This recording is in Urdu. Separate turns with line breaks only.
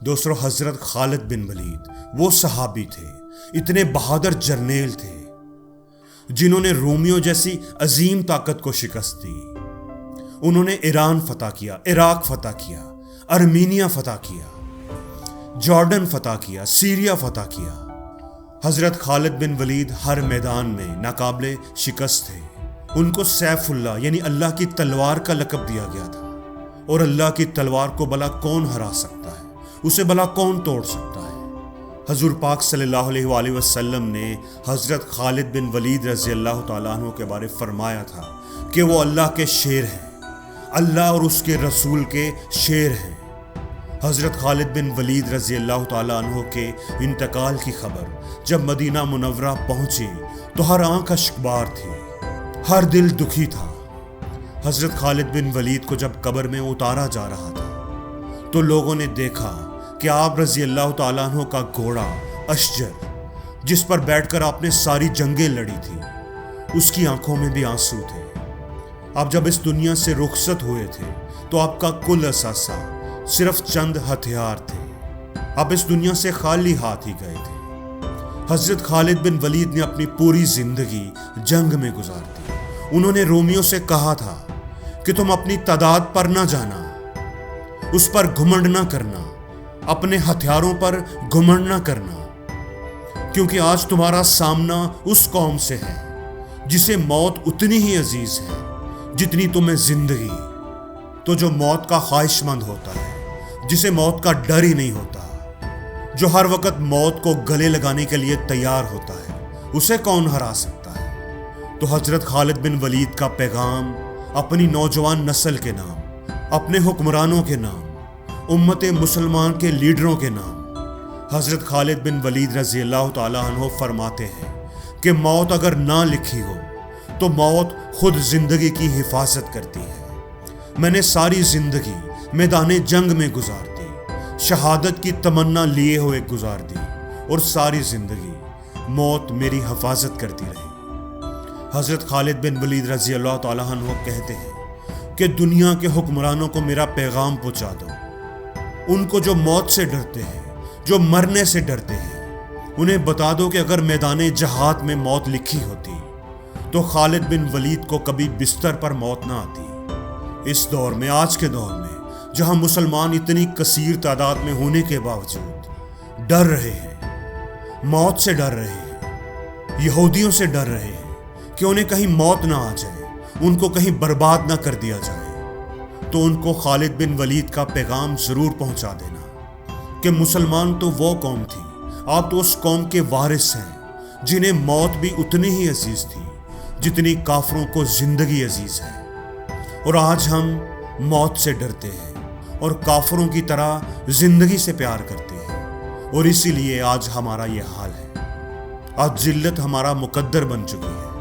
دوستو، حضرت خالد بن ولید وہ صحابی تھے، اتنے بہادر جرنیل تھے جنہوں نے رومیوں جیسی عظیم طاقت کو شکست دی۔ انہوں نے ایران فتح کیا، عراق فتح کیا، ارمینیا فتح کیا، جارڈن فتح کیا، سیریا فتح کیا۔ حضرت خالد بن ولید ہر میدان میں ناقابل شکست تھے۔ ان کو سیف اللہ یعنی اللہ کی تلوار کا لقب دیا گیا تھا، اور اللہ کی تلوار کو بھلا کون ہرا سکتا ہے، اسے بھلا کون توڑ سکتا ہے۔ حضور پاک صلی اللہ علیہ وآلہ وسلم نے حضرت خالد بن ولید رضی اللہ تعالیٰ عنہ کے بارے فرمایا تھا کہ وہ اللہ کے شیر ہیں، اللہ اور اس کے رسول کے شیر ہیں۔ حضرت خالد بن ولید رضی اللہ تعالیٰ عنہ کے انتقال کی خبر جب مدینہ منورہ پہنچی تو ہر آنکھ اشکبار تھی، ہر دل دکھی تھا۔ حضرت خالد بن ولید کو جب قبر میں اتارا جا رہا تھا تو لوگوں نے دیکھا کہ آپ رضی اللہ تعالیٰ عنہ کا گھوڑا اشجر، جس پر بیٹھ کر آپ نے ساری جنگیں لڑی تھی، اس کی آنکھوں میں بھی آنسو تھے۔ آپ جب اس دنیا سے رخصت ہوئے تھے تو آپ کا کل اثاثہ صرف چند ہتھیار تھے، آپ اس دنیا سے خالی ہاتھ ہی گئے تھے۔ حضرت خالد بن ولید نے اپنی پوری زندگی جنگ میں گزار دی۔ انہوں نے رومیوں سے کہا تھا کہ تم اپنی تعداد پر نہ جانا، اس پر گھمنڈ نہ کرنا، اپنے ہتھیاروں پر گھمنڈ نہ کرنا، کیونکہ آج تمہارا سامنا اس قوم سے ہے جسے موت اتنی ہی عزیز ہے جتنی تمہیں زندگی۔ تو جو موت کا خواہش مند ہوتا ہے، جسے موت کا ڈر ہی نہیں ہوتا، جو ہر وقت موت کو گلے لگانے کے لیے تیار ہوتا ہے، اسے کون ہرا سکتا ہے؟ تو حضرت خالد بن ولید کا پیغام اپنی نوجوان نسل کے نام، اپنے حکمرانوں کے نام، امت مسلمان کے لیڈروں کے نام، حضرت خالد بن ولید رضی اللہ تعالیٰ عنہ فرماتے ہیں کہ موت اگر نہ لکھی ہو تو موت خود زندگی کی حفاظت کرتی ہے۔ میں نے ساری زندگی میدان جنگ میں گزار دی، شہادت کی تمنا لیے ہوئے گزار دی، اور ساری زندگی موت میری حفاظت کرتی رہی۔ حضرت خالد بن ولید رضی اللہ تعالیٰ عنہ کہتے ہیں کہ دنیا کے حکمرانوں کو میرا پیغام پہنچا دو، ان کو جو موت سے ڈرتے ہیں، جو مرنے سے ڈرتے ہیں، انہیں بتا دو کہ اگر میدان جہاد میں موت لکھی ہوتی تو خالد بن ولید کو کبھی بستر پر موت نہ آتی۔ اس دور میں، آج کے دور میں، جہاں مسلمان اتنی کثیر تعداد میں ہونے کے باوجود ڈر رہے ہیں، موت سے ڈر رہے ہیں، یہودیوں سے ڈر رہے ہیں کہ انہیں کہیں موت نہ آ جائے، ان کو کہیں برباد نہ کر دیا جائے، تو ان کو خالد بن ولید کا پیغام ضرور پہنچا دینا کہ مسلمان تو وہ قوم تھی، آپ تو اس قوم کے وارث ہیں جنہیں موت بھی اتنی ہی عزیز تھی جتنی کافروں کو زندگی عزیز ہے۔ اور آج ہم موت سے ڈرتے ہیں اور کافروں کی طرح زندگی سے پیار کرتے ہیں، اور اسی لیے آج ہمارا یہ حال ہے۔ آج ذلت ہمارا مقدر بن چکی ہے۔